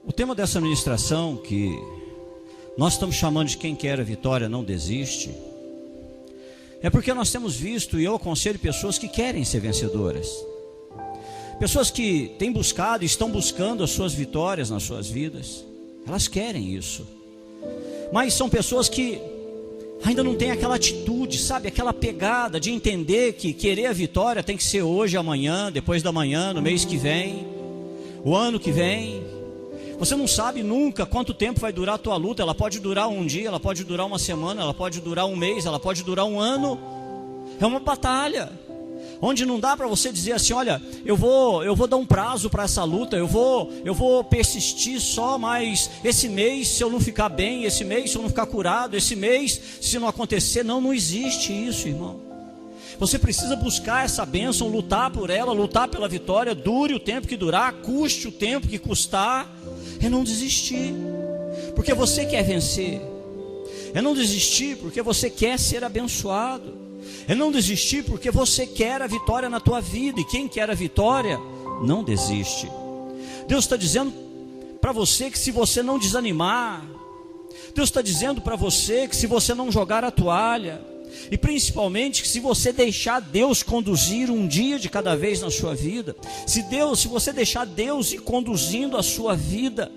O tema dessa ministração, que nós estamos chamando de quem quer a vitória não desiste, é porque nós temos visto, e eu aconselho pessoas que querem ser vencedoras, pessoas que têm buscado e estão buscando as suas vitórias nas suas vidas. Elas querem isso, mas são pessoas que ainda não têm aquela atitude, sabe, aquela pegada de entender que querer a vitória tem que ser hoje, amanhã, depois da manhã, no mês que vem, o ano que vem. Você não sabe nunca quanto tempo vai durar a tua luta. Ela pode durar um dia, ela pode durar uma semana, ela pode durar um mês, ela pode durar um ano. É uma batalha, onde não dá para você dizer assim: olha, eu vou dar um prazo para essa luta, eu vou persistir só mais esse mês, se eu não ficar bem, esse mês se eu não ficar curado, esse mês se não acontecer. Não existe isso, irmão. Você precisa buscar essa bênção, lutar por ela, lutar pela vitória, dure o tempo que durar, custe o tempo que custar. É não desistir, porque você quer vencer. É não desistir porque você quer ser abençoado. É não desistir porque você quer a vitória na tua vida. E quem quer a vitória, não desiste. Deus está dizendo para você que se você não desanimar, Deus está dizendo para você que se você não jogar a toalha, e principalmente que se você deixar Deus conduzir um dia de cada vez na sua vida, se você deixar Deus ir conduzindo a sua vida,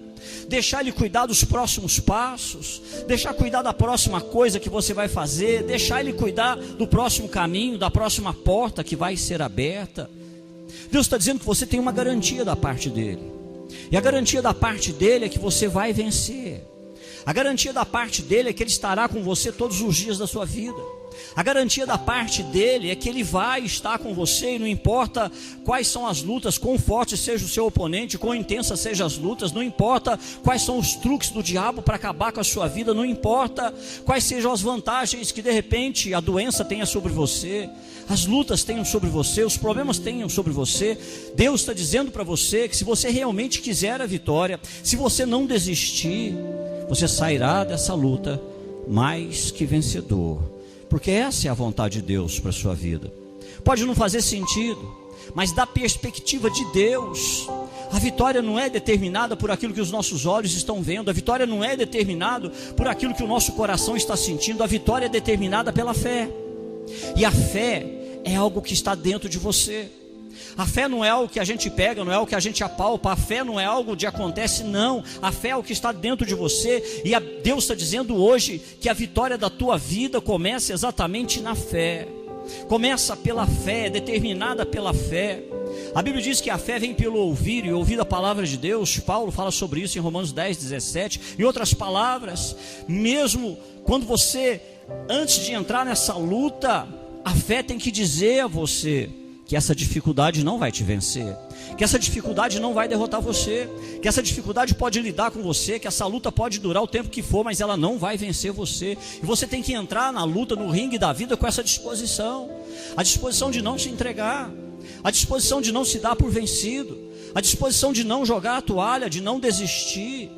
deixar Ele cuidar dos próximos passos, deixar cuidar da próxima coisa que você vai fazer, deixar Ele cuidar do próximo caminho, da próxima porta que vai ser aberta, Deus está dizendo que você tem uma garantia da parte dEle. E a garantia da parte dEle é que você vai vencer. A garantia da parte dEle é que Ele estará com você todos os dias da sua vida. A garantia da parte dEle é que Ele vai estar com você, e não importa quais são as lutas, quão forte seja o seu oponente, quão intensa sejam as lutas, não importa quais são os truques do diabo para acabar com a sua vida, não importa quais sejam as vantagens que de repente a doença tenha sobre você, as lutas tenham sobre você, os problemas tenham sobre você. Deus está dizendo para você que se você realmente quiser a vitória, se você não desistir, você sairá dessa luta mais que vencedor. Porque essa é a vontade de Deus para a sua vida. Pode não fazer sentido, mas da perspectiva de Deus, a vitória não é determinada por aquilo que os nossos olhos estão vendo. A vitória não é determinada por aquilo que o nosso coração está sentindo. A vitória é determinada pela fé. E a fé é algo que está dentro de você. A fé não é algo que a gente pega, não é algo que a gente apalpa. A fé não é algo de acontece, não. A fé é o que está dentro de você. E Deus está dizendo hoje que a vitória da tua vida começa exatamente na fé. Começa pela fé, é determinada pela fé. A Bíblia diz que a fé vem pelo ouvir, e ouvir a palavra de Deus. Paulo fala sobre isso em Romanos 10, 17. Em outras palavras, mesmo quando você, antes de entrar nessa luta, a fé tem que dizer a você que essa dificuldade não vai te vencer, que essa dificuldade não vai derrotar você, que essa dificuldade pode lidar com você, que essa luta pode durar o tempo que for, mas ela não vai vencer você. E você tem que entrar na luta, no ringue da vida com essa disposição, a disposição de não se entregar, a disposição de não se dar por vencido, a disposição de não jogar a toalha, de não desistir.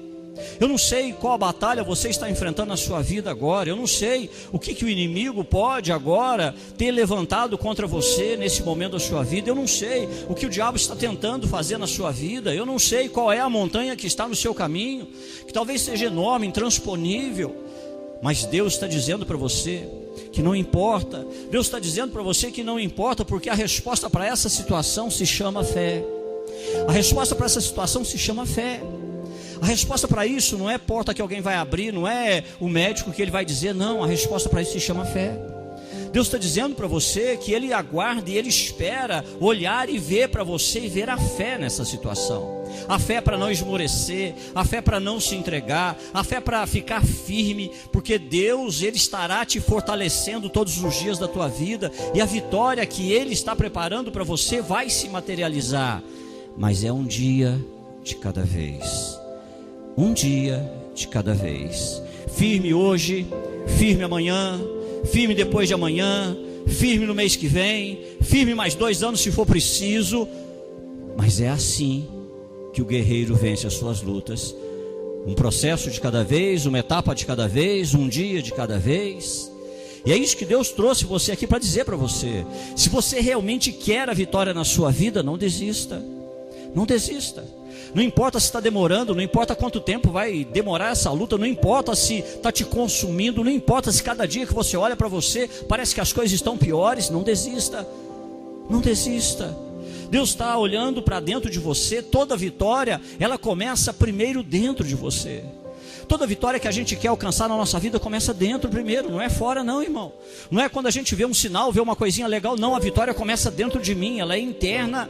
Eu não sei qual a batalha você está enfrentando na sua vida agora. Eu não sei o que o inimigo pode agora ter levantado contra você nesse momento da sua vida. Eu não sei o que o diabo está tentando fazer na sua vida. Eu não sei qual é a montanha que está no seu caminho, que talvez seja enorme, intransponível. Mas Deus está dizendo para você que não importa. Deus está dizendo para você que não importa, porque a resposta para essa situação se chama fé. A resposta para essa situação se chama fé. A resposta para isso não é porta que alguém vai abrir, não é o médico que ele vai dizer, não. A resposta para isso se chama fé. Deus está dizendo para você que Ele aguarda e Ele espera olhar e ver para você e ver a fé nessa situação. A fé para não esmorecer, a fé para não se entregar, a fé para ficar firme, porque Deus, Ele estará te fortalecendo todos os dias da tua vida, e a vitória que Ele está preparando para você vai se materializar. Mas é um dia de cada vez. Um dia de cada vez. Firme hoje, firme amanhã, firme depois de amanhã, firme no mês que vem, firme mais 2 anos se for preciso. Mas é assim que o guerreiro vence as suas lutas. Um processo de cada vez, uma etapa de cada vez, um dia de cada vez. E é isso que Deus trouxe você aqui para dizer para você. Se você realmente quer a vitória na sua vida, não desista. Não desista. Não importa se está demorando, não importa quanto tempo vai demorar essa luta, não importa se está te consumindo, não importa se cada dia que você olha para você parece que as coisas estão piores. Não desista, não desista. Deus está olhando para dentro de você. Toda vitória, ela começa primeiro dentro de você. Toda vitória que a gente quer alcançar na nossa vida começa dentro primeiro, não é fora não, irmão. Não é quando a gente vê um sinal, vê uma coisinha legal, não. A vitória começa dentro de mim, ela é interna.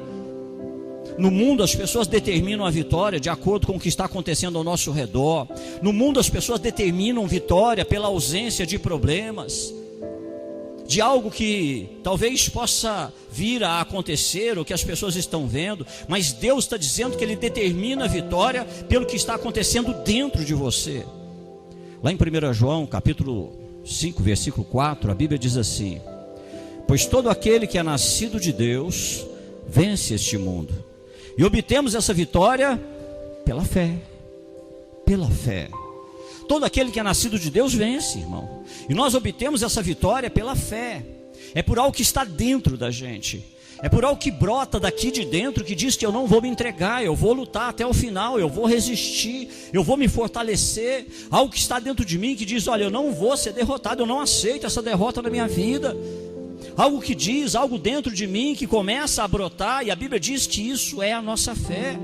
No mundo as pessoas determinam a vitória de acordo com o que está acontecendo ao nosso redor. No mundo as pessoas determinam vitória pela ausência de problemas, de algo que talvez possa vir a acontecer, ou que as pessoas estão vendo. Mas Deus está dizendo que Ele determina a vitória pelo que está acontecendo dentro de você. Lá em 1 João capítulo 5, versículo 4, a Bíblia diz assim: pois todo aquele que é nascido de Deus vence este mundo. E obtemos essa vitória pela fé. Pela fé. Todo aquele que é nascido de Deus vence, irmão. E nós obtemos essa vitória pela fé. É por algo que está dentro da gente. É por algo que brota daqui de dentro, que diz que eu não vou me entregar, eu vou lutar até o final, eu vou resistir, eu vou me fortalecer. Algo que está dentro de mim que diz: olha, eu não vou ser derrotado, eu não aceito essa derrota na minha vida. Algo que diz, algo dentro de mim que começa a brotar, e a Bíblia diz que isso é a nossa fé.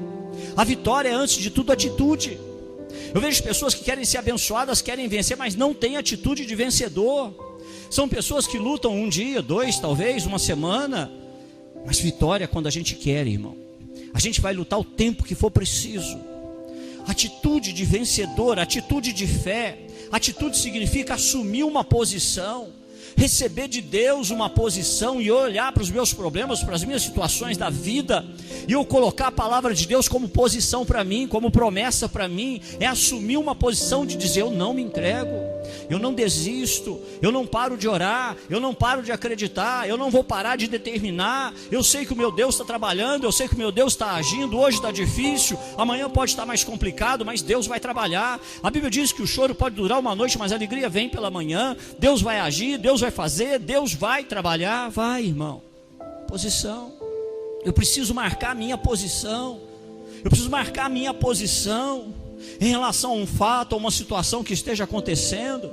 A vitória é, antes de tudo, atitude. Eu vejo pessoas que querem ser abençoadas, querem vencer, mas não têm atitude de vencedor. São pessoas que lutam um dia, dois, talvez, uma semana. Mas vitória é quando a gente quer, irmão. A gente vai lutar o tempo que for preciso. Atitude de vencedor, atitude de fé. Atitude significa assumir uma posição, receber de Deus uma posição e olhar para os meus problemas, para as minhas situações da vida, e eu colocar a palavra de Deus como posição para mim, como promessa para mim. É assumir uma posição de dizer: eu não me entrego, eu não desisto, eu não paro de orar, eu não paro de acreditar, eu não vou parar de determinar. Eu sei que o meu Deus está trabalhando, eu sei que o meu Deus está agindo. Hoje está difícil, amanhã pode estar mais complicado, mas Deus vai trabalhar. A Bíblia diz que o choro pode durar uma noite, mas a alegria vem pela manhã. Deus vai agir, Deus vai fazer, Deus vai trabalhar. Vai, irmão. Posição. Eu preciso marcar a minha posição. Eu preciso marcar a minha posição em relação a um fato, a uma situação que esteja acontecendo.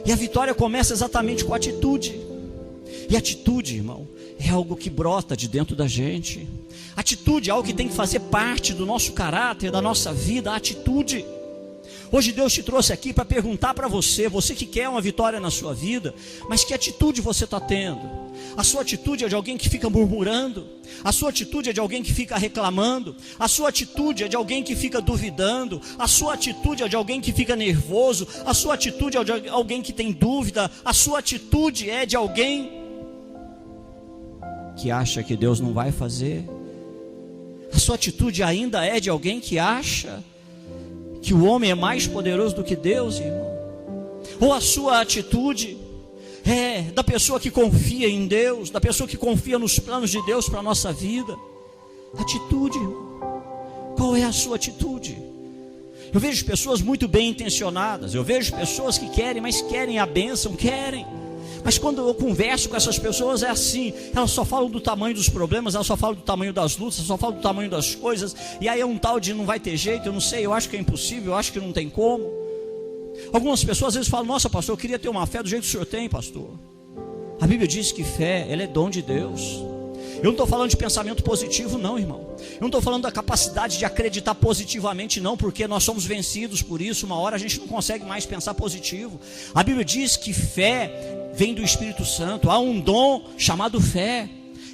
E a vitória começa exatamente com a atitude. E atitude, irmão, é algo que brota de dentro da gente. Atitude é algo que tem que fazer parte do nosso caráter, da nossa vida. A atitude. Hoje Deus te trouxe aqui para perguntar para você, você que quer uma vitória na sua vida, mas que atitude você está tendo? A sua atitude é de alguém que fica murmurando? A sua atitude é de alguém que fica reclamando? A sua atitude é de alguém que fica duvidando? A sua atitude é de alguém que fica nervoso? A sua atitude é de alguém que tem dúvida? A sua atitude é de alguém que acha que Deus não vai fazer? A sua atitude ainda é de alguém que acha que o homem é mais poderoso do que Deus, irmão? Ou a sua atitude é da pessoa que confia em Deus, da pessoa que confia nos planos de Deus para a nossa vida? Atitude, irmão. Qual é a sua atitude? Eu vejo pessoas muito bem intencionadas, eu vejo pessoas que querem, mas querem a bênção, querem. Mas quando eu converso com essas pessoas é assim, elas só falam do tamanho dos problemas, elas só falam do tamanho das lutas, só falam do tamanho das coisas. E aí é um tal de não vai ter jeito, eu não sei, eu acho que é impossível, eu acho que não tem como. Algumas pessoas às vezes falam: nossa, pastor, eu queria ter uma fé do jeito que o senhor tem, pastor. A Bíblia diz que fé, ela é dom de Deus. Eu não estou falando de pensamento positivo não, irmão. Eu não estou falando da capacidade de acreditar positivamente não, porque nós somos vencidos por isso. Uma hora a gente não consegue mais pensar positivo. A Bíblia diz que fé vem do Espírito Santo. Há um dom chamado fé.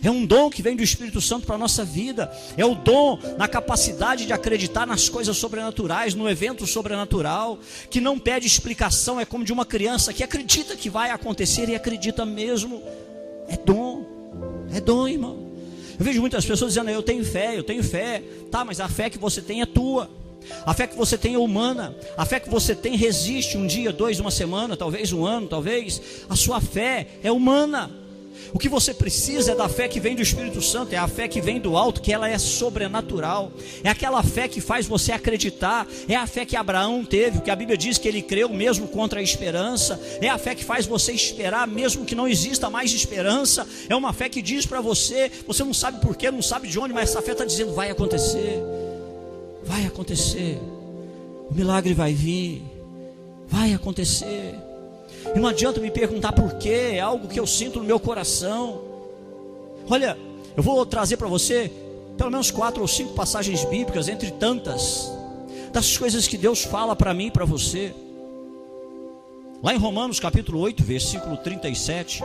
É um dom que vem do Espírito Santo para a nossa vida. É o dom na capacidade de acreditar nas coisas sobrenaturais, no evento sobrenatural, que não pede explicação. É como de uma criança que acredita que vai acontecer e acredita mesmo. É dom. É dom, irmão. Eu vejo muitas pessoas dizendo: eu tenho fé, eu tenho fé. Tá, mas a fé que você tem é tua. A fé que você tem é humana. A fé que você tem resiste um dia, dois, uma semana, talvez um ano, talvez. A sua fé é humana. O que você precisa é da fé que vem do Espírito Santo, é a fé que vem do alto, que ela é sobrenatural. É aquela fé que faz você acreditar. É a fé que Abraão teve, que a Bíblia diz que ele creu mesmo contra a esperança. É a fé que faz você esperar mesmo que não exista mais esperança. É uma fé que diz para você, você não sabe porquê, não sabe de onde, mas essa fé está dizendo: vai acontecer. vai acontecer. O milagre vai vir, vai acontecer. E não adianta me perguntar por quê, é algo que eu sinto no meu coração. Olha, eu vou trazer para você pelo menos 4 ou 5 passagens bíblicas, entre tantas, das coisas que Deus fala para mim e para você. Lá em Romanos capítulo 8, versículo 37,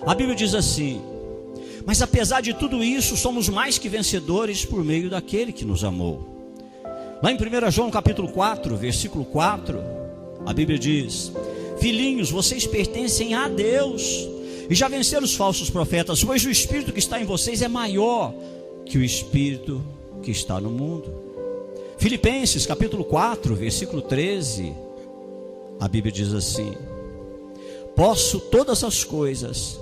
a Bíblia diz assim: mas apesar de tudo isso, somos mais que vencedores por meio daquele que nos amou. Lá em 1 João capítulo 4, versículo 4, a Bíblia diz: filhinhos, vocês pertencem a Deus e já venceram os falsos profetas, pois o Espírito que está em vocês é maior que o Espírito que está no mundo. Filipenses capítulo 4, versículo 13, a Bíblia diz assim: posso todas as coisas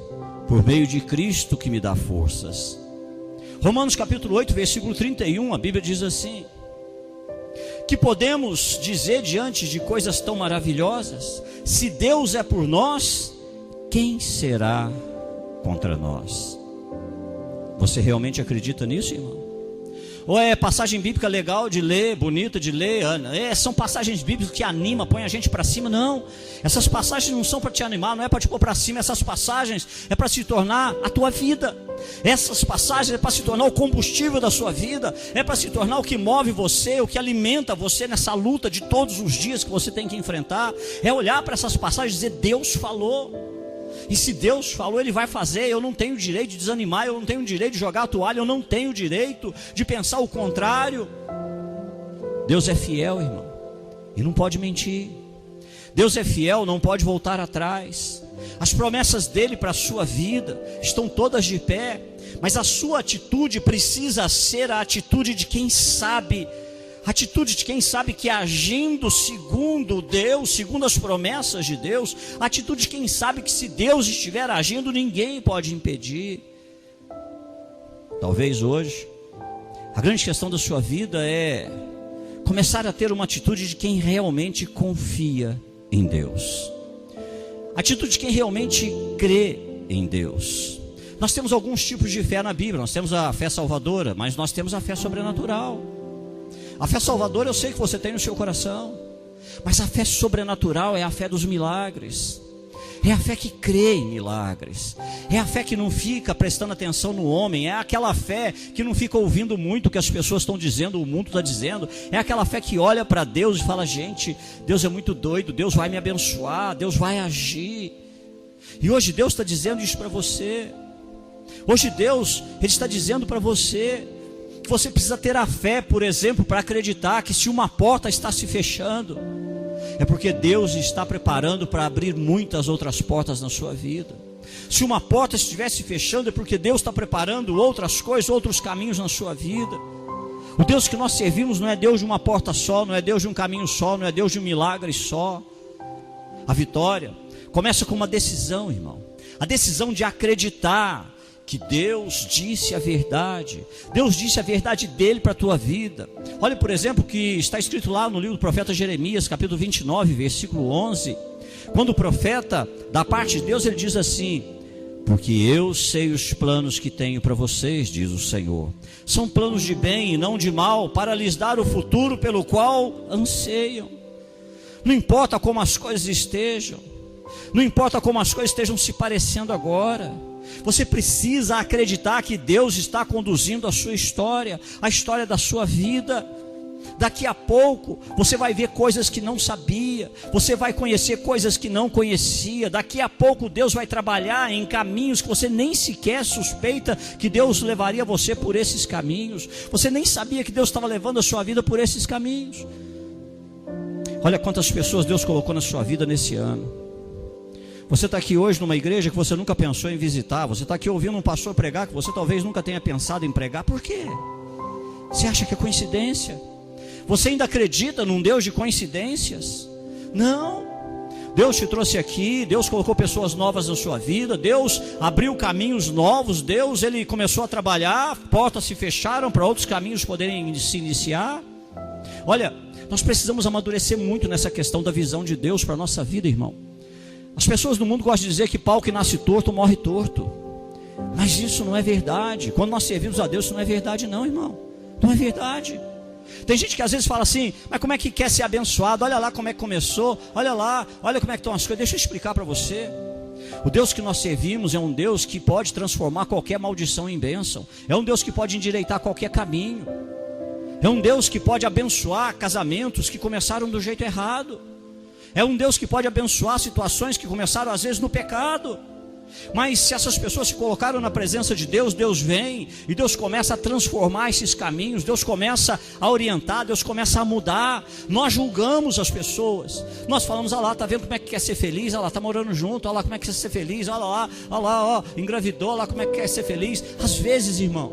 por meio de Cristo que me dá forças. Romanos capítulo 8, versículo 31, a Bíblia diz assim: que podemos dizer diante de coisas tão maravilhosas? Se Deus é por nós, quem será contra nós? Você realmente acredita nisso, irmão? Ou é passagem bíblica legal de ler, bonita de ler? São passagens bíblicas que animam, põem a gente para cima? Não, essas passagens não são para te animar, não é para te pôr para cima. Essas passagens é para se tornar a tua vida. Essas passagens é para se tornar o combustível da sua vida, é para se tornar o que move você, o que alimenta você nessa luta de todos os dias que você tem que enfrentar. É olhar para essas passagens e dizer: Deus falou. E se Deus falou, Ele vai fazer. Eu não tenho direito de desanimar, eu não tenho direito de jogar a toalha, eu não tenho direito de pensar o contrário. Deus é fiel, irmão, e não pode mentir. Deus é fiel, não pode voltar atrás. As promessas dele para a sua vida estão todas de pé, mas a sua atitude precisa ser a atitude de quem sabe. A atitude de quem sabe que agindo segundo Deus, segundo as promessas de Deus. A atitude de quem sabe que se Deus estiver agindo, ninguém pode impedir. Talvez hoje a grande questão da sua vida é começar a ter uma atitude de quem realmente confia em Deus, atitude de quem realmente crê em Deus. Nós temos alguns tipos de fé na Bíblia. Nós temos a fé salvadora, mas nós temos a fé sobrenatural. A fé salvadora eu sei que você tem no seu coração, mas a fé sobrenatural é a fé dos milagres. É a fé que crê em milagres. É a fé que não fica prestando atenção no homem. É aquela fé que não fica ouvindo muito o que as pessoas estão dizendo, o mundo está dizendo. É aquela fé que olha para Deus e fala: gente, Deus é muito doido, Deus vai me abençoar, Deus vai agir. E hoje Deus está dizendo isso para você. Hoje Deus, Ele está dizendo para você que você precisa ter a fé, por exemplo, para acreditar que se uma porta está se fechando, é porque Deus está preparando para abrir muitas outras portas na sua vida. Se uma porta estivesse fechando, é porque Deus está preparando outras coisas, outros caminhos na sua vida. O Deus que nós servimos não é Deus de uma porta só, não é Deus de um caminho só, não é Deus de um milagre só. A vitória começa com uma decisão, irmão. A decisão de acreditar que Deus disse a verdade. Deus disse a verdade dele para a tua vida. Olha, por exemplo, que está escrito lá no livro do profeta Jeremias, capítulo 29, versículo 11. Quando o profeta, da parte de Deus, ele diz assim: porque eu sei os planos que tenho para vocês, diz o Senhor. São planos de bem e não de mal, para lhes dar o futuro pelo qual anseiam. Não importa como as coisas estejam, não importa como as coisas estejam se parecendo agora, você precisa acreditar que Deus está conduzindo a sua história, a história da sua vida. Daqui a pouco você vai ver coisas que não sabia, você vai conhecer coisas que não conhecia. Daqui a pouco Deus vai trabalhar em caminhos que você nem sequer suspeita que Deus levaria você por esses caminhos. Você nem sabia que Deus estava levando a sua vida por esses caminhos. Olha quantas pessoas Deus colocou na sua vida nesse ano. Você está aqui hoje numa igreja que você nunca pensou em visitar. Você está aqui ouvindo um pastor pregar que você talvez nunca tenha pensado em pregar. Por quê? Você acha que é coincidência? Você ainda acredita num Deus de coincidências? Não. Deus te trouxe aqui, Deus colocou pessoas novas na sua vida, Deus abriu caminhos novos, Deus, Ele começou a trabalhar, portas se fecharam para outros caminhos poderem se iniciar. Olha, nós precisamos amadurecer muito nessa questão da visão de Deus para a nossa vida, irmão. As pessoas no mundo gostam de dizer que pau que nasce torto morre torto, mas isso não é verdade. Quando nós servimos a Deus, isso não é verdade não, irmão. Não é verdade. Tem gente que às vezes fala assim, mas como é que quer ser abençoado? Olha lá como é que começou, olha lá, olha como é que estão as coisas. Deixa eu explicar para você. O Deus que nós servimos é um Deus que pode transformar qualquer maldição em bênção. É um Deus que pode endireitar qualquer caminho. É um Deus que pode abençoar casamentos que começaram do jeito errado. É um Deus que pode abençoar situações que começaram às vezes no pecado. Mas se essas pessoas se colocaram na presença de Deus, Deus vem e Deus começa a transformar esses caminhos, Deus começa a orientar, Deus começa a mudar. Nós julgamos as pessoas, nós falamos, olha lá, tá vendo como é que quer ser feliz, olha lá, tá morando junto, olha lá como é que quer ser feliz, olha lá, ó, engravidou, olha lá como é que quer ser feliz. Às vezes, irmão,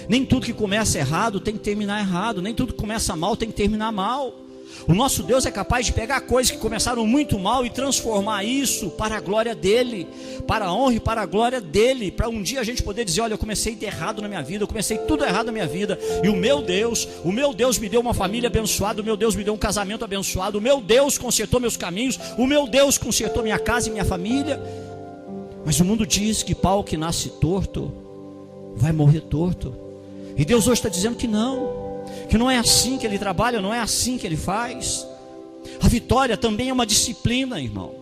nem tudo que começa errado tem que terminar errado, nem tudo que começa mal tem que terminar mal. O nosso Deus é capaz de pegar coisas que começaram muito mal e transformar isso para a glória dEle, para a honra e para a glória dEle, para um dia a gente poder dizer, olha, eu comecei de errado na minha vida, eu comecei tudo errado na minha vida, e o meu Deus me deu uma família abençoada, o meu Deus me deu um casamento abençoado, o meu Deus consertou meus caminhos, o meu Deus consertou minha casa e minha família. Mas o mundo diz que pau que nasce torto vai morrer torto, e Deus hoje está dizendo que não é assim que Ele trabalha, não é assim que Ele faz. A vitória também é uma disciplina, irmão.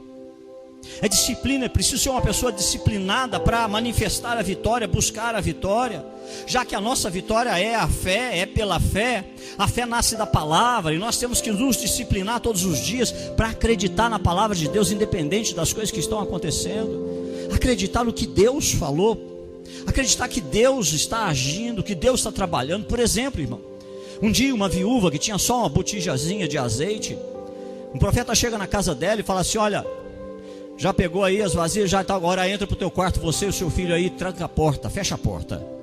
É disciplina, é preciso ser uma pessoa disciplinada para manifestar a vitória, buscar a vitória. Já que a nossa vitória é a fé, é pela fé. A fé nasce da palavra e nós temos que nos disciplinar todos os dias para acreditar na palavra de Deus, independente das coisas que estão acontecendo. Acreditar no que Deus falou, acreditar que Deus está agindo, que Deus está trabalhando. Por exemplo, irmão, um dia uma viúva que tinha só uma botijazinha de azeite, um profeta chega na casa dela e fala assim, olha, já pegou aí as vasilhas, já está, agora entra para o teu quarto, você e o seu filho aí, tranca a porta, fecha a porta.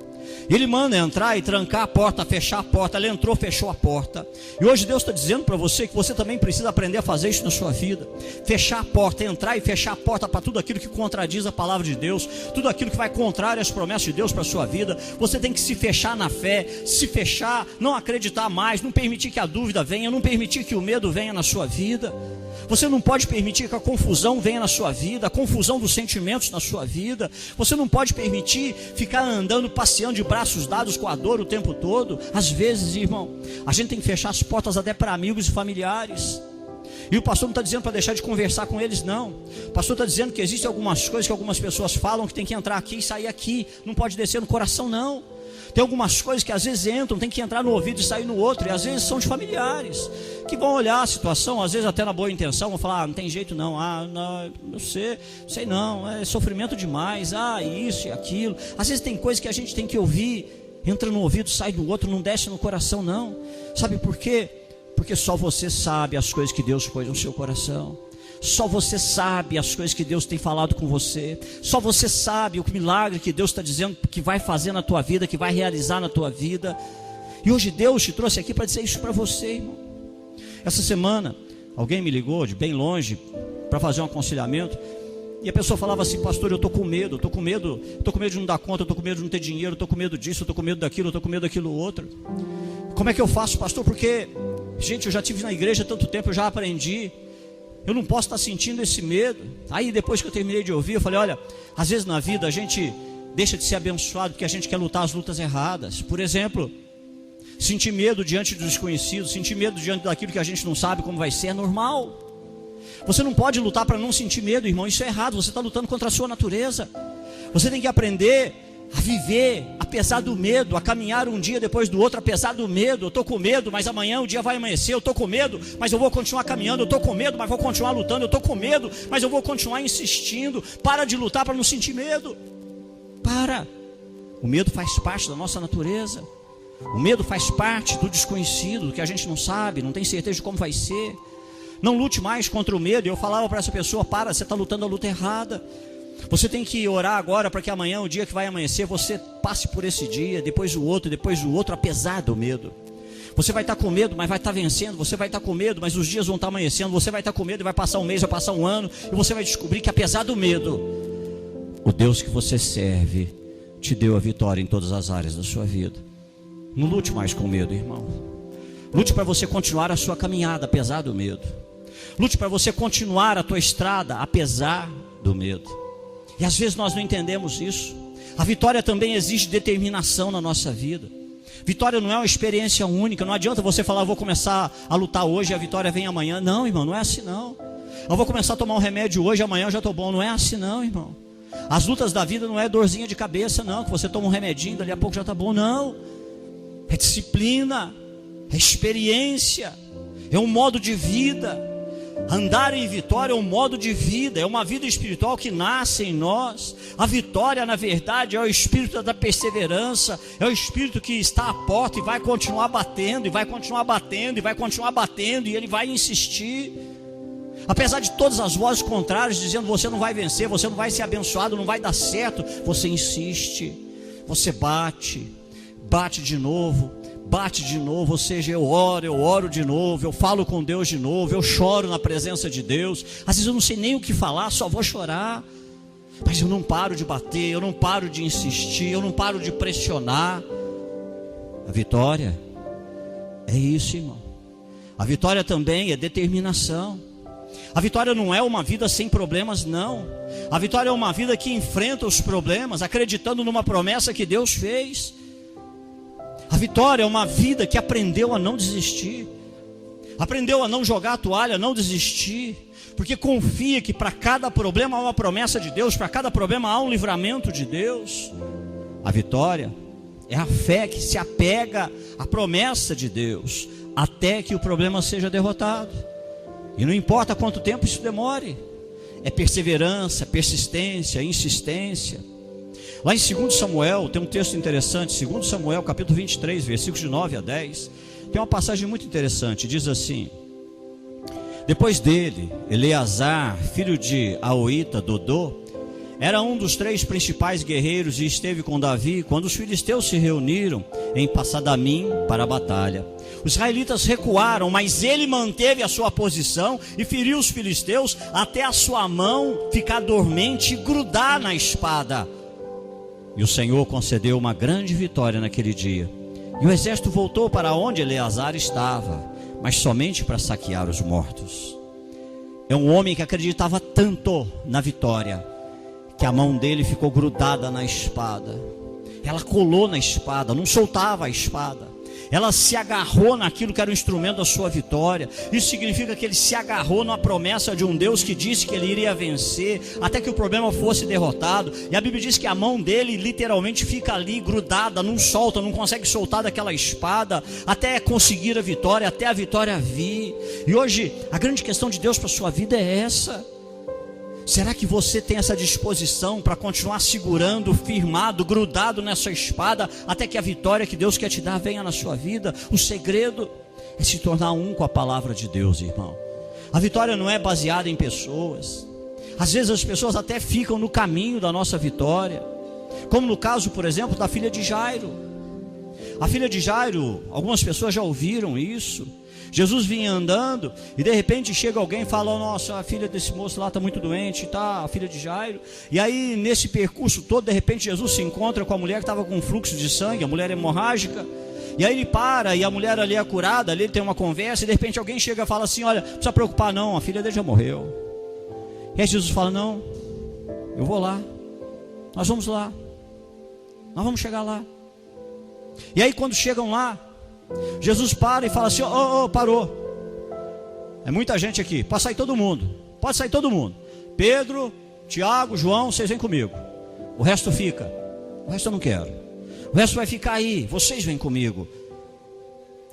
Ele manda entrar e trancar a porta, fechar a porta. Ela entrou, fechou a porta. E hoje Deus está dizendo para você que você também precisa aprender a fazer isso na sua vida. Fechar a porta, entrar e fechar a porta para tudo aquilo que contradiz a palavra de Deus, tudo aquilo que vai contrário às promessas de Deus para a sua vida. Você tem que se fechar na fé, se fechar, não acreditar mais, não permitir que a dúvida venha, não permitir que o medo venha na sua vida. Você não pode permitir que a confusão venha na sua vida, a confusão dos sentimentos na sua vida. Você não pode permitir ficar andando, passeando de braços dados com a dor o tempo todo. Às vezes, irmão, a gente tem que fechar as portas até para amigos e familiares. E o pastor não está dizendo para deixar de conversar com eles, não. O pastor está dizendo que existem algumas coisas que algumas pessoas falam que tem que entrar aqui e sair aqui. Não pode descer no coração, não. Tem algumas coisas que às vezes entram, tem que entrar no ouvido e sair no outro. E às vezes são de familiares que vão olhar a situação, às vezes até na boa intenção, vão falar, não tem jeito não, não, eu sei não, é sofrimento demais, isso e aquilo. Às vezes tem coisas que a gente tem que ouvir, entra no ouvido, sai do outro, não desce no coração não. Sabe por quê? Porque só você sabe as coisas que Deus pôs no seu coração. Só você sabe as coisas que Deus tem falado com você. Só você sabe o milagre que Deus está dizendo que vai fazer na tua vida, que vai realizar na tua vida. E hoje Deus te trouxe aqui para dizer isso para você, irmão. Essa semana alguém me ligou de bem longe para fazer um aconselhamento. E a pessoa falava assim, pastor, eu estou com medo de não dar conta, eu estou com medo de não ter dinheiro, eu estou com medo disso, eu estou com medo daquilo, eu estou com medo daquilo outro. Como é que eu faço, pastor? Porque, gente, eu já estive na igreja há tanto tempo, eu já aprendi. Eu não posso estar sentindo esse medo. Aí depois que eu terminei de ouvir, eu falei, olha, às vezes na vida a gente deixa de ser abençoado porque a gente quer lutar as lutas erradas. Por exemplo, sentir medo diante dos desconhecidos, sentir medo diante daquilo que a gente não sabe como vai ser, é normal. Você não pode lutar para não sentir medo, irmão, isso é errado, você está lutando contra a sua natureza. Você tem que aprender a viver apesar do medo, a caminhar um dia depois do outro apesar do medo. Eu estou com medo, mas amanhã o dia vai amanhecer. Eu estou com medo, mas eu vou continuar caminhando. Eu estou com medo, mas vou continuar lutando. Eu estou com medo, mas eu vou continuar insistindo. Para de lutar para não sentir medo. Para. O medo faz parte da nossa natureza. O medo faz parte do desconhecido, do que a gente não sabe, não tem certeza de como vai ser. Não lute mais contra o medo. Eu falava para essa pessoa, para, você está lutando a luta errada. Você tem que orar agora para que amanhã, o dia que vai amanhecer, você passe por esse dia, depois o outro, apesar do medo. Você vai estar com medo, mas vai estar vencendo. Você vai estar com medo, mas os dias vão estar amanhecendo. Você vai estar com medo e vai passar um mês, vai passar um ano, e você vai descobrir que apesar do medo, o Deus que você serve te deu a vitória em todas as áreas da sua vida. Não lute mais com medo, irmão. Lute para você continuar a sua caminhada apesar do medo. Lute para você continuar a tua estrada apesar do medo. E às vezes nós não entendemos isso. A vitória também exige determinação na nossa vida. Vitória não é uma experiência única. Não adianta você falar, vou começar a lutar hoje e a vitória vem amanhã. Não, irmão, não é assim não. Eu vou começar a tomar um remédio hoje, amanhã eu já estou bom. Não é assim não, irmão. As lutas da vida não é dorzinha de cabeça não, que você toma um remedinho, dali a pouco já está bom. Não, é disciplina, é experiência, é um modo de vida. Andar em vitória é um modo de vida, é uma vida espiritual que nasce em nós. A vitória, na verdade, é o espírito da perseverança, é o espírito que está à porta e vai continuar batendo, e vai continuar batendo, e vai continuar batendo, e ele vai insistir. Apesar de todas as vozes contrárias dizendo você não vai vencer, você não vai ser abençoado, não vai dar certo, você insiste, você bate de novo, ou seja, eu oro de novo, eu falo com Deus de novo, eu choro na presença de Deus. Às vezes eu não sei nem o que falar, só vou chorar, mas eu não paro de bater, eu não paro de insistir, eu não paro de pressionar. A vitória é isso, irmão. A vitória também é determinação. A vitória não é uma vida sem problemas, não. A vitória é uma vida que enfrenta os problemas, acreditando numa promessa que Deus fez. A vitória é uma vida que aprendeu a não desistir, aprendeu a não jogar a toalha, a não desistir, porque confia que para cada problema há uma promessa de Deus, para cada problema há um livramento de Deus. A vitória é a fé que se apega à promessa de Deus, até que o problema seja derrotado. E não importa quanto tempo isso demore, é perseverança, persistência, insistência. Lá em 2 Samuel, tem um texto interessante, 2 Samuel, capítulo 23, versículos de 9 a 10, tem uma passagem muito interessante, diz assim: depois dele, Eleazar, filho de Aoíta, Dodô, era um dos 3 principais guerreiros e esteve com Davi quando os filisteus se reuniram em Passadamim para a batalha. Os israelitas recuaram, mas ele manteve a sua posição e feriu os filisteus até a sua mão ficar dormente e grudar na espada. E o Senhor concedeu uma grande vitória naquele dia. E o exército voltou para onde Eleazar estava, mas somente para saquear os mortos. É um homem que acreditava tanto na vitória, que a mão dele ficou grudada na espada. Ela colou na espada, não soltava a espada. Ela se agarrou naquilo que era o instrumento da sua vitória. Isso significa que ele se agarrou na promessa de um Deus que disse que ele iria vencer, até que o problema fosse derrotado. E a Bíblia diz que a mão dele literalmente fica ali grudada, não solta, não consegue soltar daquela espada, até conseguir a vitória, até a vitória vir. E hoje a grande questão de Deus para a sua vida é essa: será que você tem essa disposição para continuar segurando, firmado, grudado nessa espada, até que a vitória que Deus quer te dar venha na sua vida? O segredo é se tornar um com a palavra de Deus, irmão. A vitória não é baseada em pessoas. Às vezes as pessoas até ficam no caminho da nossa vitória, como no caso, por exemplo, da filha de Jairo. A filha de Jairo, algumas pessoas já ouviram isso. Jesus vinha andando e de repente chega alguém e fala: nossa, a filha desse moço lá está muito doente, tá? A filha de Jairo. E aí nesse percurso todo, de repente Jesus se encontra com a mulher que estava com fluxo de sangue, a mulher hemorrágica. E aí ele para, e a mulher ali é curada, ali ele tem uma conversa, e de repente alguém chega e fala assim: olha, não precisa preocupar não, a filha dele já morreu. E aí Jesus fala: não, eu vou lá, nós vamos lá, nós vamos chegar lá. E aí quando chegam lá, Jesus para e fala assim: parou, é muita gente aqui, pode sair todo mundo, pode sair todo mundo. Pedro, Tiago, João, vocês vêm comigo. O resto fica, o resto eu não quero. O resto vai ficar aí, vocês vêm comigo.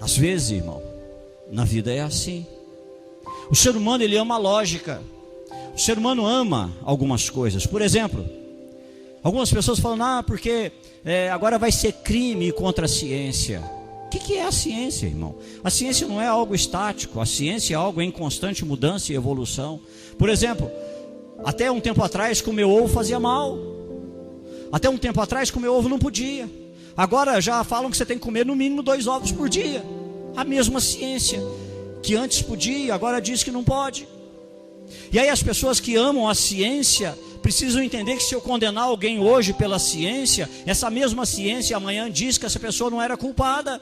Às vezes, irmão, na vida é assim. O ser humano, ele ama a lógica. O ser humano ama algumas coisas. Por exemplo, algumas pessoas falam: porque agora vai ser crime contra a ciência. O que é a ciência, irmão? A ciência não é algo estático. A ciência é algo em constante mudança e evolução. Por exemplo, até um tempo atrás comer ovo fazia mal. Até um tempo atrás comer ovo não podia. Agora já falam que você tem que comer no mínimo 2 ovos por dia. A mesma ciência que antes podia, agora diz que não pode. E aí as pessoas que amam a ciência precisam entender que se eu condenar alguém hoje pela ciência, essa mesma ciência amanhã diz que essa pessoa não era culpada.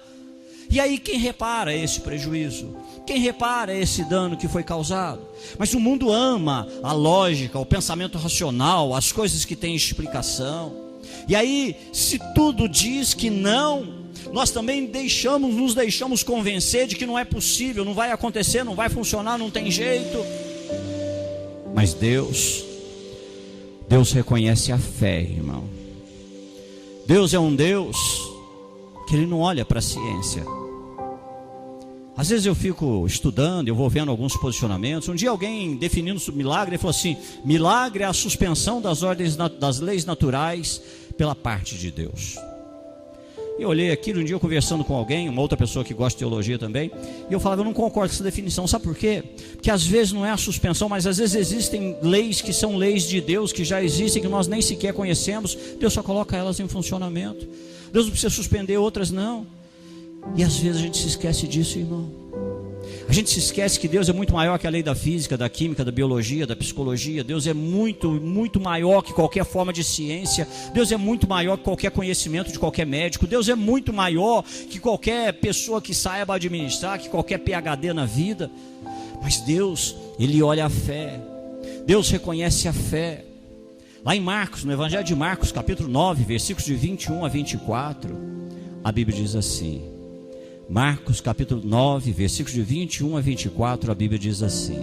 E aí quem repara esse prejuízo? Quem repara esse dano que foi causado? Mas o mundo ama a lógica, o pensamento racional, as coisas que têm explicação. E aí, se tudo diz que não, nós também nos deixamos convencer de que não é possível, não vai acontecer, não vai funcionar, não tem jeito. Mas Deus reconhece a fé, irmão. Deus é um Deus que Ele não olha para a ciência. Às vezes eu fico estudando, eu vou vendo alguns posicionamentos. Um dia alguém definindo sobre milagre, ele falou assim: milagre é a suspensão das leis naturais pela parte de Deus. Eu olhei aquilo, um dia eu conversando com alguém, uma outra pessoa que gosta de teologia também, e eu falava: eu não concordo com essa definição. Sabe por quê? Porque às vezes não é a suspensão, mas às vezes existem leis que são leis de Deus, que já existem, que nós nem sequer conhecemos. Deus só coloca elas em funcionamento. Deus não precisa suspender outras, não. E às vezes a gente se esquece disso, irmão. A gente se esquece que Deus é muito maior que a lei da física, da química, da biologia, da psicologia. Deus é muito, muito maior que qualquer forma de ciência. Deus é muito maior que qualquer conhecimento de qualquer médico. Deus é muito maior que qualquer pessoa que saiba administrar, que qualquer PhD na vida. Mas Deus, Ele olha a fé. Deus reconhece a fé. Lá em Marcos, no Evangelho de Marcos, capítulo 9, versículos de 21 a 24, a Bíblia diz assim. Marcos capítulo 9, versículos de 21 a 24, a Bíblia diz assim: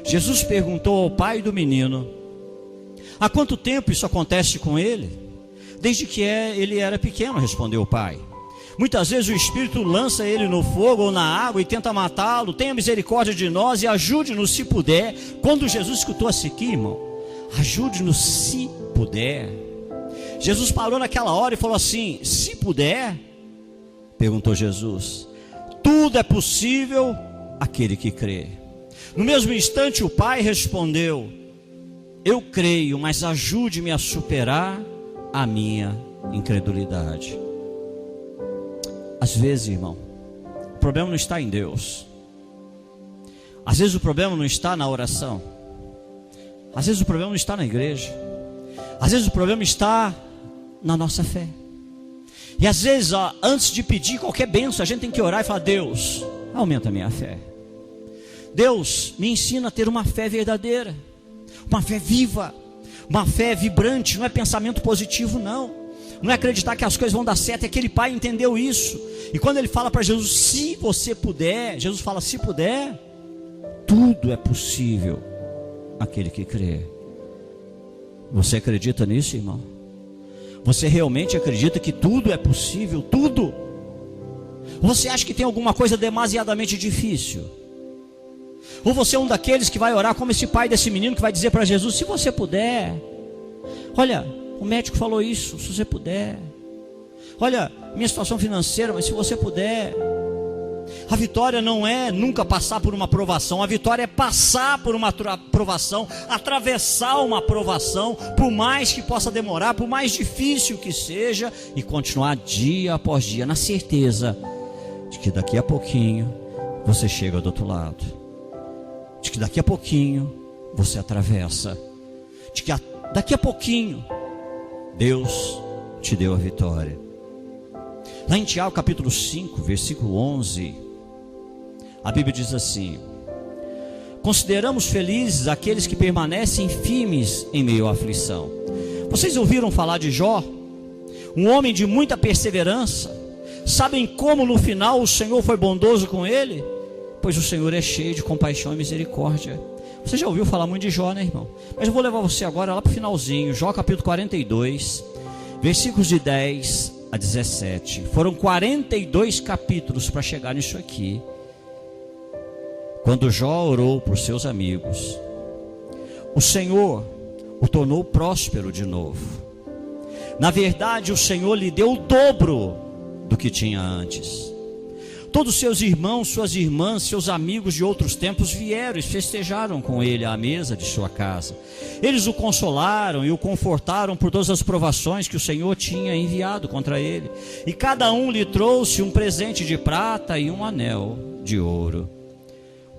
Jesus perguntou ao pai do menino: há quanto tempo isso acontece com ele? Desde que ele era pequeno, respondeu o pai. Muitas vezes o Espírito lança ele no fogo ou na água e tenta matá-lo. Tenha misericórdia de nós e ajude-nos se puder. Quando Jesus escutou assim aqui, irmão, ajude-nos se puder, Jesus parou naquela hora e falou assim: se puder? Perguntou Jesus. Tudo é possível àquele que crê. No mesmo instante o pai respondeu: eu creio, mas ajude-me a superar a minha incredulidade. Às vezes, irmão, o problema não está em Deus. Às vezes o problema não está na oração. Às vezes o problema não está na igreja. Às vezes o problema está na nossa fé. E às vezes, antes de pedir qualquer bênção, a gente tem que orar e falar: Deus, aumenta a minha fé. Deus, me ensina a ter uma fé verdadeira, uma fé viva, uma fé vibrante. Não é pensamento positivo, não. Não é acreditar que as coisas vão dar certo. Aquele pai entendeu isso. E quando ele fala para Jesus: se você puder, Jesus fala: se puder, tudo é possível àquele que crê. Você acredita nisso, irmão? Você realmente acredita que tudo é possível? Tudo? Ou você acha que tem alguma coisa demasiadamente difícil? Ou você é um daqueles que vai orar como esse pai desse menino, que vai dizer para Jesus: se você puder. Olha, o médico falou isso, se você puder. Olha, minha situação financeira, mas se você puder. A vitória não é nunca passar por uma provação. A vitória é passar por uma provação, atravessar uma provação, por mais que possa demorar, por mais difícil que seja, e continuar dia após dia, na certeza de que daqui a pouquinho você chega do outro lado, de que daqui a pouquinho você atravessa, de que daqui a pouquinho Deus te deu a vitória. Lá em Tiago capítulo 5, versículo 11, a Bíblia diz assim: consideramos felizes aqueles que permanecem firmes em meio à aflição. Vocês ouviram falar de Jó? Um homem de muita perseverança. Sabem como no final o Senhor foi bondoso com ele? Pois o Senhor é cheio de compaixão e misericórdia. Você já ouviu falar muito de Jó, né, irmão? Mas eu vou levar você agora lá para o finalzinho. Jó capítulo 42, versículos de 10 a 17. Foram 42 capítulos para chegar nisso aqui. Quando Jó orou por seus amigos, o Senhor o tornou próspero de novo. Na verdade, o Senhor lhe deu o dobro do que tinha antes. Todos seus irmãos, suas irmãs, seus amigos de outros tempos vieram e festejaram com ele à mesa de sua casa. Eles o consolaram e o confortaram por todas as provações que o Senhor tinha enviado contra ele. E cada um lhe trouxe um presente de prata e um anel de ouro.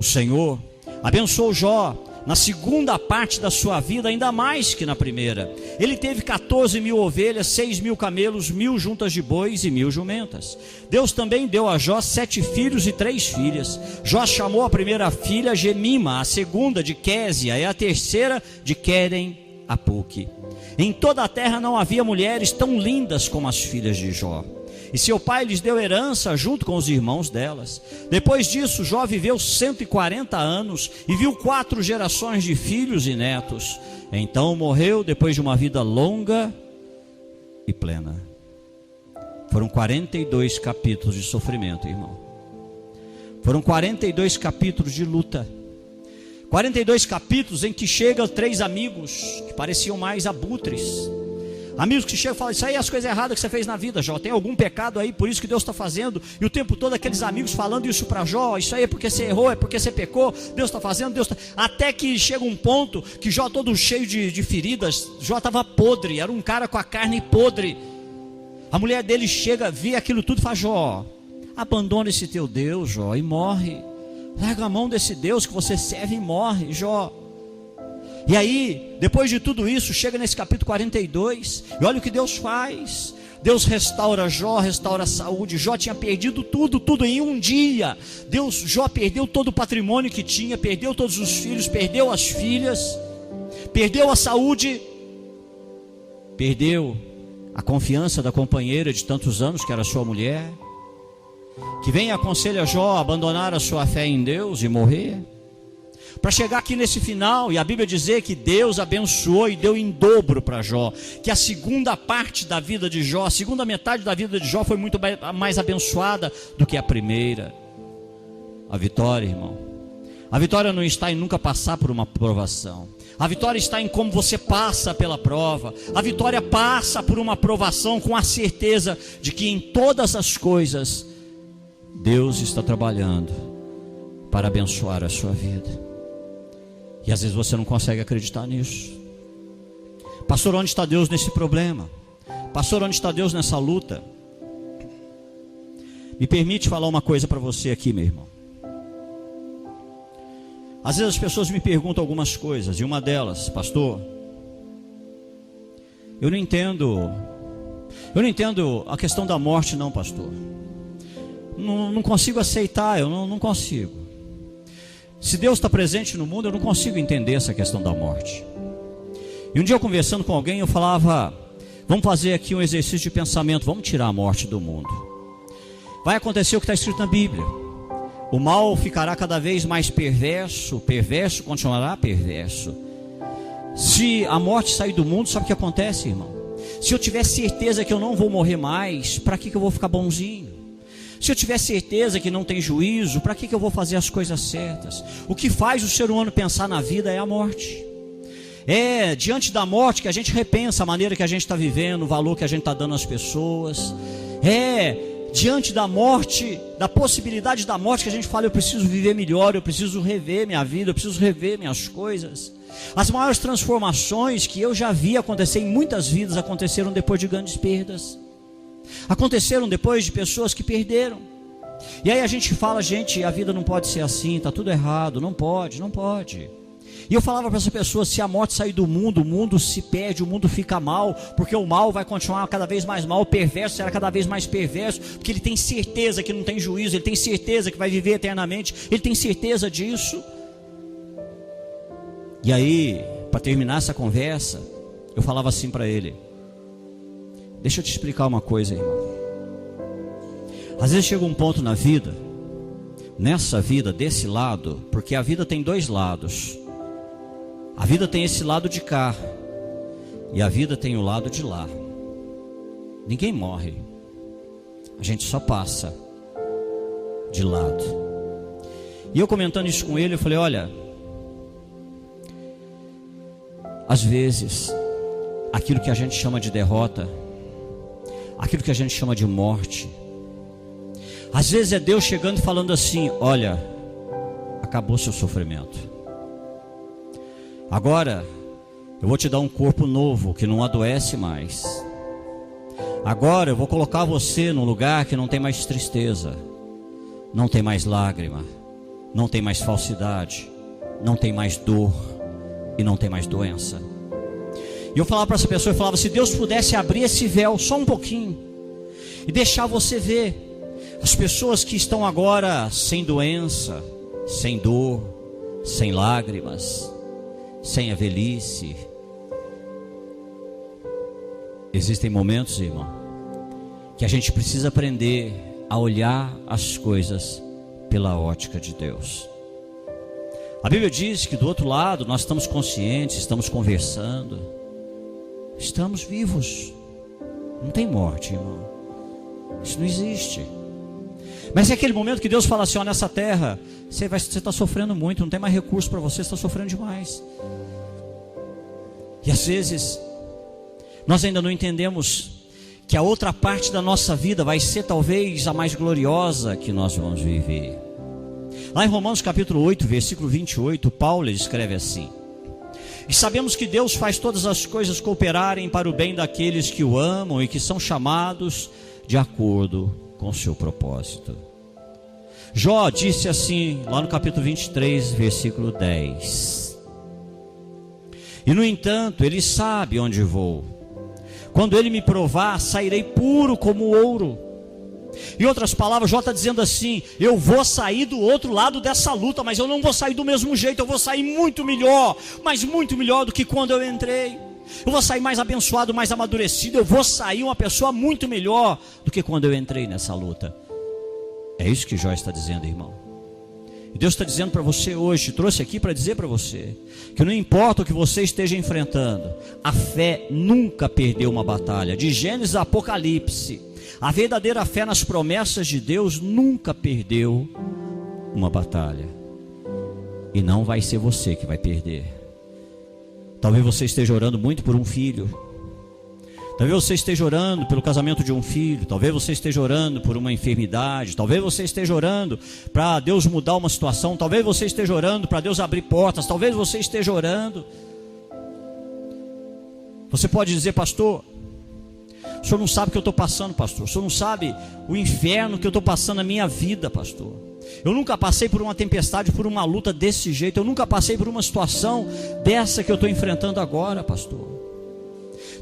O Senhor abençoou Jó na segunda parte da sua vida, ainda mais que na primeira. Ele teve 14.000 ovelhas, 6.000 camelos, 1.000 juntas de bois e 1.000 jumentas. Deus também deu a Jó 7 filhos e 3 filhas. Jó chamou a primeira filha Gemima, a segunda de Késia e a terceira de Queren Apuque. Em toda a terra não havia mulheres tão lindas como as filhas de Jó. E seu pai lhes deu herança junto com os irmãos delas. Depois disso, Jó viveu 140 anos e viu 4 gerações de filhos e netos. Então morreu depois de uma vida longa e plena. Foram 42 capítulos de sofrimento, irmão. Foram 42 capítulos de luta. 42 capítulos em que chegam 3 amigos que pareciam mais abutres. Amigos que chegam e falam: isso aí é as coisas erradas que você fez na vida, Jó. Tem algum pecado aí, por isso que Deus está fazendo. E o tempo todo aqueles amigos falando isso para Jó: isso aí é porque você errou, é porque você pecou. Deus está fazendo, Deus está... Até que chega um ponto que Jó, todo cheio de feridas, Jó estava podre, era um cara com a carne podre. A mulher dele chega, vê aquilo tudo e fala: Jó, abandona esse teu Deus, Jó, e morre. Larga a mão desse Deus que você serve e morre, Jó. E aí, depois de tudo isso, chega nesse capítulo 42, e olha o que Deus faz. Deus restaura Jó, restaura a saúde. Jó tinha perdido tudo em um dia. Jó perdeu todo o patrimônio que tinha, perdeu todos os filhos, perdeu as filhas, perdeu a saúde, perdeu a confiança da companheira de tantos anos, que era sua mulher, que vem e aconselha Jó a abandonar a sua fé em Deus e morrer. Para chegar aqui nesse final, e a Bíblia dizer que Deus abençoou e deu em dobro para Jó, que a segunda parte da vida de Jó, a segunda metade da vida de Jó foi muito mais abençoada do que a primeira. A vitória, irmão, a vitória não está em nunca passar por uma provação. A vitória está em como você passa pela prova. A vitória passa por uma provação com a certeza de que em todas as coisas Deus está trabalhando para abençoar a sua vida. E às vezes você não consegue acreditar nisso. Pastor, onde está Deus nesse problema? Pastor, onde está Deus nessa luta? Me permite falar uma coisa para você aqui, meu irmão. Às vezes as pessoas me perguntam algumas coisas, e uma delas: pastor, eu não entendo a questão da morte não, pastor. Não consigo aceitar, eu não consigo. Se Deus está presente no mundo, eu não consigo entender essa questão da morte. E um dia eu conversando com alguém, eu falava: vamos fazer aqui um exercício de pensamento, vamos tirar a morte do mundo. Vai acontecer o que está escrito na Bíblia. O mal ficará cada vez mais perverso, o perverso continuará perverso. Se a morte sair do mundo, sabe o que acontece, irmão? Se eu tiver certeza que eu não vou morrer mais, para que eu vou ficar bonzinho? Se eu tiver certeza que não tem juízo, para que eu vou fazer as coisas certas? O que faz o ser humano pensar na vida é a morte. É diante da morte que a gente repensa a maneira que a gente está vivendo, o valor que a gente está dando às pessoas. É diante da morte, da possibilidade da morte, que a gente fala: eu preciso viver melhor, eu preciso rever minha vida, eu preciso rever minhas coisas. As maiores transformações que eu já vi acontecer em muitas vidas aconteceram depois de grandes perdas. Aconteceram depois de pessoas que perderam. E aí a gente fala: gente, a vida não pode ser assim, está tudo errado, não pode. E eu falava para essa pessoa: se a morte sair do mundo, o mundo se perde, o mundo fica mal, porque o mal vai continuar cada vez mais mal, o perverso será cada vez mais perverso, porque ele tem certeza que não tem juízo, ele tem certeza que vai viver eternamente, ele tem certeza disso. E aí, para terminar essa conversa, eu falava assim para ele: deixa eu te explicar uma coisa, irmão. Às vezes chega um ponto na vida, nessa vida, desse lado, porque a vida tem 2 lados. A vida tem esse lado de cá, e a vida tem o lado de lá. Ninguém morre, a gente só passa de lado. E eu comentando isso com ele, eu falei: olha, às vezes aquilo que a gente chama de derrota, aquilo que a gente chama de morte, às vezes é Deus chegando e falando assim: olha, acabou seu sofrimento. Agora eu vou te dar um corpo novo que não adoece mais. Agora eu vou colocar você num lugar que não tem mais tristeza, não tem mais lágrima, não tem mais falsidade, não tem mais dor e não tem mais doença. E eu falava para essa pessoa, eu falava: se Deus pudesse abrir esse véu só um pouquinho e deixar você ver as pessoas que estão agora sem doença, sem dor, sem lágrimas, sem a velhice. Existem momentos, irmão, que a gente precisa aprender a olhar as coisas pela ótica de Deus. A Bíblia diz que do outro lado nós estamos conscientes, estamos conversando, estamos vivos. Não tem morte, irmão. Isso não existe. Mas é aquele momento que Deus fala assim: ó, nessa terra você está sofrendo muito, não tem mais recurso para você, está sofrendo demais. E às vezes nós ainda não entendemos que a outra parte da nossa vida vai ser talvez a mais gloriosa que nós vamos viver. Lá em Romanos capítulo 8, versículo 28, Paulo escreve assim: e sabemos que Deus faz todas as coisas cooperarem para o bem daqueles que o amam e que são chamados de acordo com o seu propósito. Jó disse assim, lá no capítulo 23, versículo 10: e no entanto, ele sabe onde vou. Quando ele me provar, sairei puro como ouro. Em outras palavras, Jó está dizendo assim: eu vou sair do outro lado dessa luta, mas eu não vou sair do mesmo jeito, eu vou sair muito melhor, mas muito melhor do que quando eu entrei. Eu vou sair mais abençoado, mais amadurecido, eu vou sair uma pessoa muito melhor do que quando eu entrei nessa luta. É isso que Jó está dizendo, irmão. E Deus está dizendo para você hoje, te trouxe aqui para dizer para você, que não importa o que você esteja enfrentando, a fé nunca perdeu uma batalha. De Gênesis a Apocalipse, a verdadeira fé nas promessas de Deus nunca perdeu uma batalha. E não vai ser você que vai perder. Talvez você esteja orando muito por um filho. Talvez você esteja orando pelo casamento de um filho. Talvez você esteja orando por uma enfermidade. Talvez você esteja orando para Deus mudar uma situação. Talvez você esteja orando para Deus abrir portas. Talvez você esteja orando. Você pode dizer: pastor, o senhor não sabe o que eu estou passando, pastor. O senhor não sabe o inferno que eu estou passando na minha vida, pastor. Eu nunca passei por uma tempestade, por uma luta desse jeito. Eu nunca passei por uma situação dessa que eu estou enfrentando agora, pastor.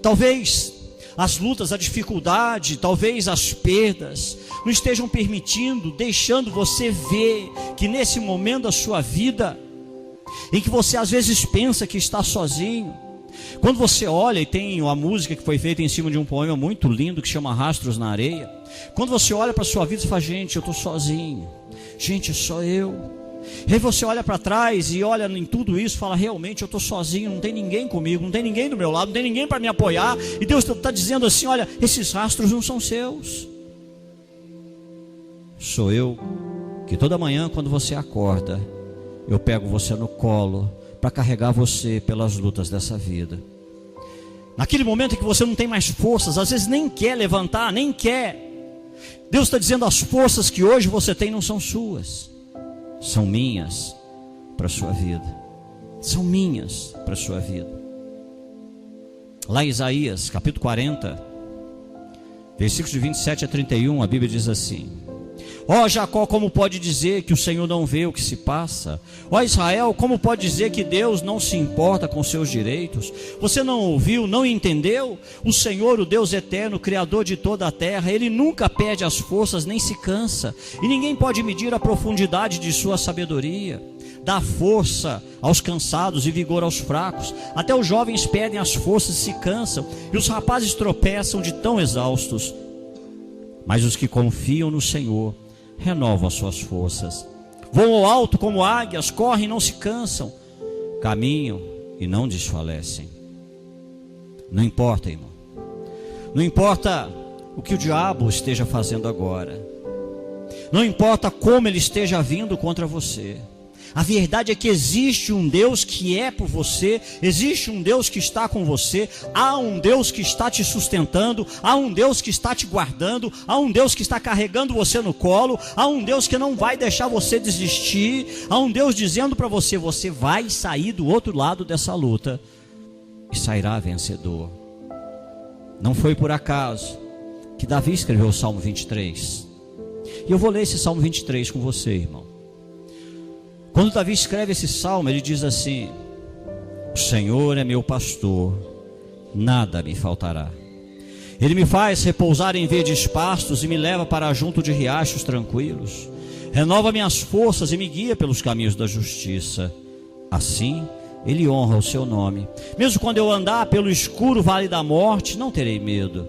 Talvez as lutas, a dificuldade, talvez as perdas não estejam permitindo, deixando você ver que nesse momento da sua vida, em que você às vezes pensa que está sozinho, quando você olha, e tem uma música que foi feita em cima de um poema muito lindo que chama Rastros na Areia. Quando você olha para a sua vida e fala: gente, eu estou sozinho, gente, só eu. E aí você olha para trás e olha em tudo isso e fala: realmente eu estou sozinho, não tem ninguém comigo, não tem ninguém do meu lado, não tem ninguém para me apoiar. E Deus está dizendo assim: olha, esses rastros não são seus. Sou eu que toda manhã quando você acorda, eu pego você no colo para carregar você pelas lutas dessa vida. Naquele momento em que você não tem mais forças, às vezes nem quer levantar, nem quer, Deus está dizendo: as forças que hoje você tem não são suas, são minhas para a sua vida. São minhas para a sua vida. Lá em Isaías capítulo 40, versículos de 27 a 31, a Bíblia diz assim: ó Jacó, como pode dizer que o Senhor não vê o que se passa? Ó Israel, como pode dizer que Deus não se importa com seus direitos? Você não ouviu, não entendeu? O Senhor, o Deus eterno, Criador de toda a terra, Ele nunca perde as forças, nem se cansa, e ninguém pode medir a profundidade de sua sabedoria. Dá força aos cansados e vigor aos fracos. Até os jovens perdem as forças e se cansam, e os rapazes tropeçam de tão exaustos. Mas os que confiam no Senhor renovam as suas forças, voam ao alto como águias, correm e não se cansam, caminham e não desfalecem. Não importa, irmão, não importa o que o diabo esteja fazendo agora, não importa como ele esteja vindo contra você. A verdade é que existe um Deus que é por você, existe um Deus que está com você, há um Deus que está te sustentando, há um Deus que está te guardando, há um Deus que está carregando você no colo, há um Deus que não vai deixar você desistir, há um Deus dizendo para você: você vai sair do outro lado dessa luta e sairá vencedor. Não foi por acaso que Davi escreveu o Salmo 23, e eu vou ler esse Salmo 23 com você, irmão. Quando Davi escreve esse salmo, ele diz assim: o Senhor é meu pastor, nada me faltará. Ele me faz repousar em verdes pastos e me leva para junto de riachos tranquilos. Renova minhas forças e me guia pelos caminhos da justiça. Assim, Ele honra o seu nome. Mesmo quando eu andar pelo escuro vale da morte, não terei medo,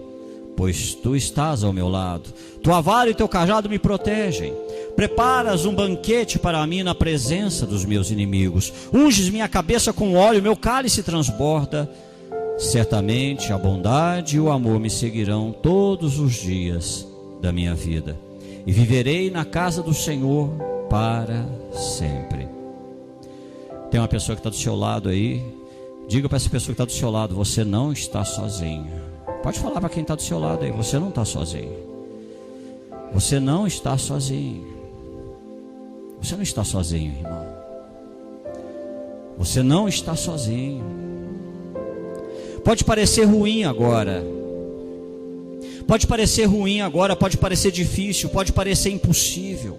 pois tu estás ao meu lado. Tua vara e teu cajado me protegem. Preparas um banquete para mim na presença dos meus inimigos. Unges minha cabeça com óleo, meu cálice transborda. Certamente a bondade e o amor me seguirão todos os dias da minha vida, e viverei na casa do Senhor para sempre. Tem uma pessoa que está do seu lado aí. Diga para essa pessoa que está do seu lado: você não está sozinho. Pode falar para quem está do seu lado aí: você não está sozinho. Você não está sozinho. Você não está sozinho, irmão. Você não está sozinho. Pode parecer ruim agora. Pode parecer ruim agora, pode parecer difícil, pode parecer impossível.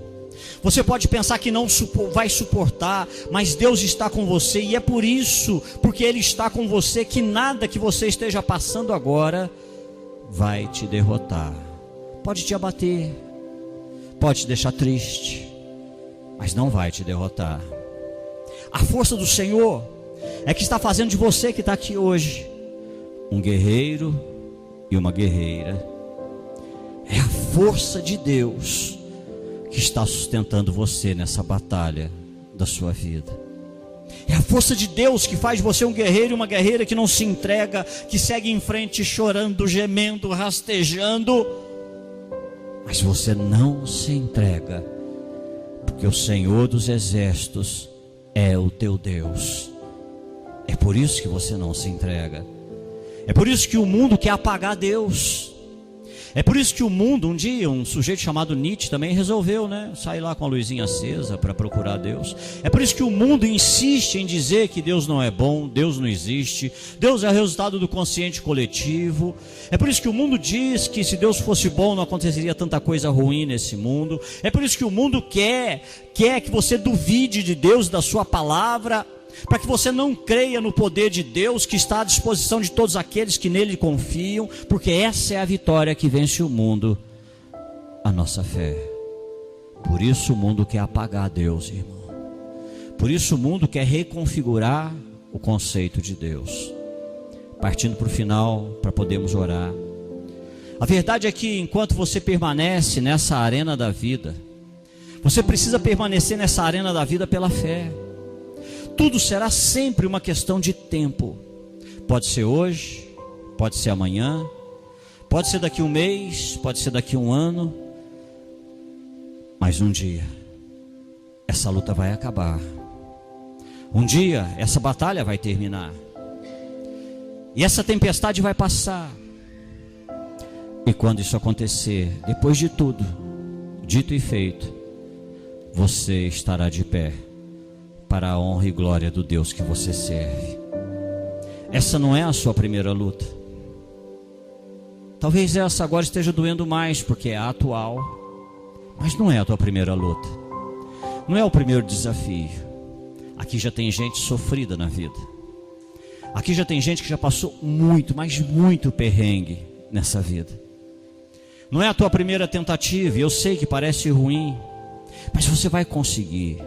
Você pode pensar que não vai suportar, mas Deus está com você, e é por isso, porque Ele está com você, que nada que você esteja passando agora vai te derrotar. Pode te abater, pode te deixar triste, mas não vai te derrotar. A força do Senhor é que está fazendo de você que está aqui hoje um guerreiro e uma guerreira. É a força de Deus que está sustentando você nessa batalha da sua vida. É a força de Deus que faz de você um guerreiro e uma guerreira que não se entrega, que segue em frente chorando, gemendo, rastejando. Mas você não se entrega, porque o Senhor dos Exércitos é o teu Deus. É por isso que você não se entrega. É por isso que o mundo quer apagar Deus. É por isso que o mundo, um dia, um sujeito chamado Nietzsche também resolveu, sair lá com a luzinha acesa para procurar Deus. É por isso que o mundo insiste em dizer que Deus não é bom, Deus não existe, Deus é o resultado do consciente coletivo. É por isso que o mundo diz que se Deus fosse bom não aconteceria tanta coisa ruim nesse mundo. É por isso que o mundo quer que você duvide de Deus, da sua palavra, para que você não creia no poder de Deus que está à disposição de todos aqueles que nele confiam, porque essa é a vitória que vence o mundo, a nossa fé. Por isso o mundo quer apagar Deus, irmão. Por isso o mundo quer reconfigurar o conceito de Deus. Partindo para o final, para podermos orar. A verdade é que enquanto você permanece nessa arena da vida, você precisa permanecer nessa arena da vida pela fé. Tudo será sempre uma questão de tempo. Pode ser hoje, pode ser amanhã, pode ser daqui um mês, pode ser daqui um ano. Mas um dia, essa luta vai acabar. Um dia, essa batalha vai terminar. E essa tempestade vai passar. E quando isso acontecer, depois de tudo, dito e feito, você estará de pé, para a honra e glória do Deus que você serve. Essa não é a sua primeira luta. Talvez essa agora esteja doendo mais, porque é a atual, mas não é a tua primeira luta. Não é o primeiro desafio. Aqui já tem gente sofrida na vida. Aqui já tem gente que já passou muito, mas muito perrengue nessa vida. Não é a tua primeira tentativa, e eu sei que parece ruim, mas você vai conseguir.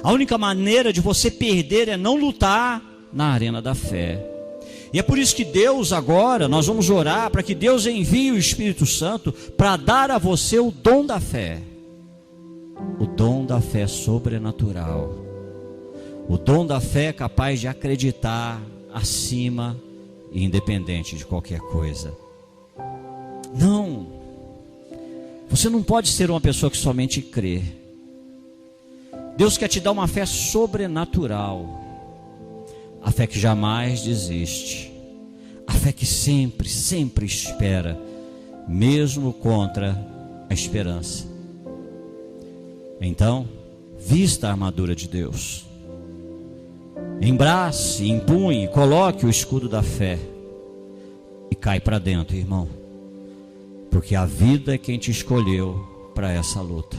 A única maneira de você perder é não lutar na arena da fé. E é por isso que Deus agora, nós vamos orar para que Deus envie o Espírito Santo para dar a você o dom da fé. O dom da fé sobrenatural. O dom da fé capaz de acreditar acima e independente de qualquer coisa. Não. Você não pode ser uma pessoa que somente crê. Deus quer te dar uma fé sobrenatural. A fé que jamais desiste. A fé que sempre, sempre espera, mesmo contra a esperança. Então, vista a armadura de Deus. Embrace, empunhe, coloque o escudo da fé. E cai para dentro, irmão. Porque a vida é quem te escolheu para essa luta.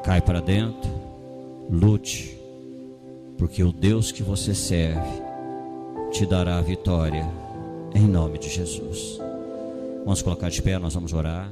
Cai para dentro, lute, porque o Deus que você serve te dará a vitória, em nome de Jesus. Vamos colocar de pé, nós vamos orar.